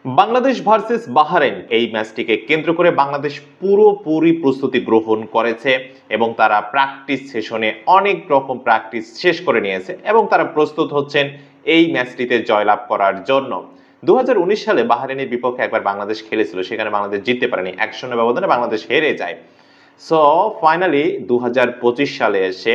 Bangladesh versus Bahrain এই ম্যাচটিকে কেন্দ্র করে বাংলাদেশ পুরোপুরি প্রস্তুতি গ্রহণ করেছে এবং তারা প্র্যাকটিস সেশনে অনেক রকম প্র্যাকটিস শেষ করে নিয়েছে এবং তারা প্রস্তুত হচ্ছেন এই ম্যাচটিতে জয়লাভ করার জন্য। 2019 সালে বাহরাইনের বিপক্ষে একবার বাংলাদেশ খেলেছিল, সেখানে বাংলাদেশ জিততে পারেনি, 1-0 ব্যবধানে বাংলাদেশ হেরে যায়। সো ফাইনালি 2025 সালে এসে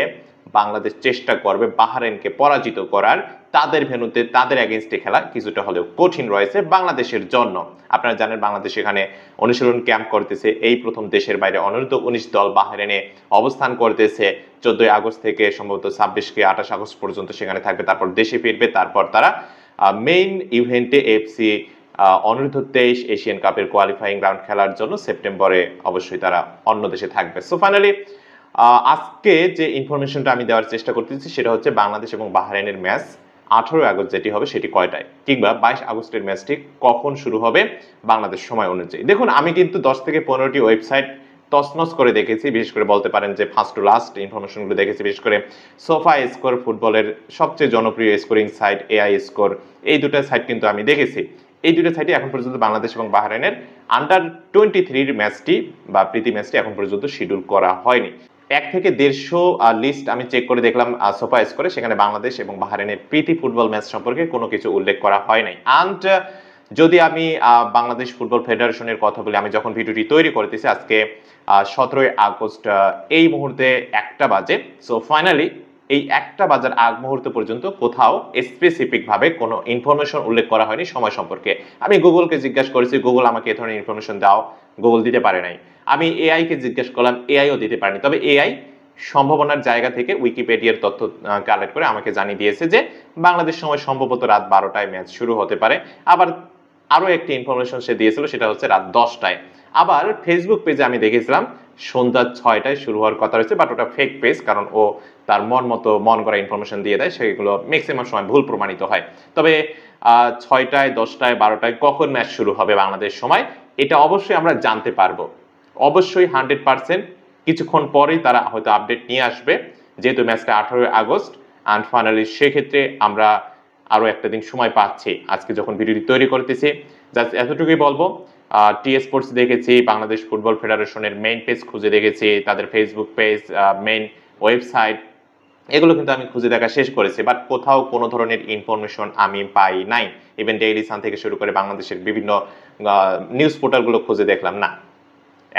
বাংলাদেশ চেষ্টা করবে বাহরাইনকে পরাজিত করার। তাদের ভেন্যুতে তাদের এগেইনস্টে খেলা কিছুটা হলেও কঠিন রয়েছে বাংলাদেশের জন্য। আপনারা জানেন বাংলাদেশ এখানে অনুশীলন ক্যাম্প করতেছে, এই প্রথম দেশের বাইরে অনূর্ধ্ব-19 দল বাহরাইনে অবস্থান করতেছে। 14 আগস্ট থেকে সম্ভবত 26 কি 28 আগস্ট পর্যন্ত সেখানে থাকবে, তারপর দেশে ফিরবে। তারপর তারা মেইন ইভেন্টে এফসি অনূর্ধ্ব-23 এশিয়ান কাপের কোয়ালিফাইং রাউন্ড খেলার জন্য সেপ্টেম্বরে অবশ্যই তারা অন্য দেশে থাকবে। সো ফাইনালি আজকে যে ইনফরমেশনটা আমি দেওয়ার চেষ্টা করতেছি সেটা হচ্ছে বাংলাদেশ এবং বাহরাইনের ম্যাচ 18 আগস্ট যেটি হবে সেটি কয়টায়, কিংবা 22 আগস্টের ম্যাচটি কখন শুরু হবে বাংলাদেশ সময় অনুযায়ী। দেখুন, আমি কিন্তু 10 থেকে 15টি ওয়েবসাইট তছনছ করে দেখেছি, বিশেষ করে বলতে পারেন যে ফার্স্ট টু লাস্ট ইনফরমেশনগুলো দেখেছি। বিশেষ করে সোফা স্কোর, ফুটবলের সবচেয়ে জনপ্রিয় স্কোরিং সাইট এআই স্কোর, এই দুটো সাইট কিন্তু আমি দেখেছি। এই দুটো সাইটে এখন পর্যন্ত বাংলাদেশ এবং বাহরাইনের আন্ডার-23 ম্যাচটি বা প্রীতি ম্যাচটি এখন পর্যন্ত শিডিউল করা হয়নি। 1 থেকে 150 লিস্ট আমি চেক করে দেখলাম সোফা স্কোরে, সেখানে বাংলাদেশ এবং বাহরাইনের প্রীতি ফুটবল ম্যাচ সম্পর্কে কোনো কিছু উল্লেখ করা হয় নাই। অ্যান্ড যদি আমি বাংলাদেশ ফুটবল ফেডারেশনের কথা বলি, আমি যখন ভিডিওটি তৈরি করতেছি আজকে 17 আগস্ট এই মুহূর্তে 1টা বাজে। সো ফাইনালি এই 1টা বাজার আগ মুহূর্ত পর্যন্ত কোথাও স্পেসিফিক ভাবে কোনো ইনফরমেশন উল্লেখ করা হয়নি সময় সম্পর্কে। আমি গুগলকে জিজ্ঞাসা করেছি, গুগল আমাকে এই ধরনের ইনফরমেশন দাও, গুগল দিতে পারে নাই। আমি এআই কে জিজ্ঞেস করলাম, এআইও দিতে পারেনি। তবে এআই সম্ভাবনার জায়গা থেকে উইকিপিডিয়ার তথ্য কালেক্ট করে আমাকে জানিয়ে দিয়েছে যে বাংলাদেশ সময় সম্ভবত রাত 12টায় ম্যাচ শুরু হতে পারে। আবার আরো একটি ইনফরমেশন সে দিয়েছিল, সেটা হচ্ছে রাত 10টায়। আবার ফেসবুক পেজে আমি দেখেছিলাম সন্ধ্যা 6টায় শুরু হওয়ার কথা রয়েছে, বাট ওটা ফেক পেজ, কারণ ও তার মন করা ইনফরমেশন দিয়ে দেয়, সেগুলো ম্যাক্সিমাম সময় ভুল প্রমাণিত হয়। তবে 6টায়, 10টায়, 12টায় কখন ম্যাচ শুরু হবে বাংলাদেশ সময়, এটা অবশ্যই আমরা জানতে পারবো। অবশ্যই 100% কিছুক্ষণ পরেই তারা হয়তো আপডেট নিয়ে আসবে, যেহেতু ম্যাচটা 18 আগস্ট। অ্যান্ড ফাইনালি সেক্ষেত্রে আমরা আরো একটা দিন সময় পাচ্ছি আজকে যখন ভিডিওটি তৈরি করতেছি। জাস্ট এতটুকুই বলবো, টি স্পোর্টস দেখেছি, বাংলাদেশ ফুটবল ফেডারেশনের মেইন পেজ খুঁজে দেখেছি, তাদের ফেসবুক পেজ, মেইন ওয়েবসাইট, এগুলো কিন্তু আমি খুঁজে দেখা শেষ করেছি, বাট কোথাও কোনো ধরনের ইনফরমেশন আমি পাই নাই। ইভেন ডেইলি সান থেকে শুরু করে বাংলাদেশের বিভিন্ন নিউজ পোর্টালগুলো খুঁজে দেখলাম, না,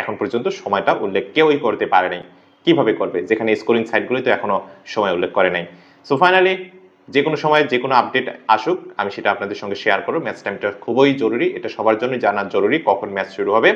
এখন পর্যন্ত সময়টা উল্লেখ কেউই করতে পারে নাই। কিভাবে করবে, যেখানে স্কোরিং সাইটগুলি তো এখনো সময় উল্লেখ করে নাই। সো ফাইনালি যে কোনো সময় যে কোনো আপডেট আসুক, আমি সেটা আপনাদের সঙ্গে শেয়ার করব। ম্যাচ টাইমটা খুবই জরুরি, এটা সবার জন্য জানা জরুরি, কখন ম্যাচ শুরু হবে।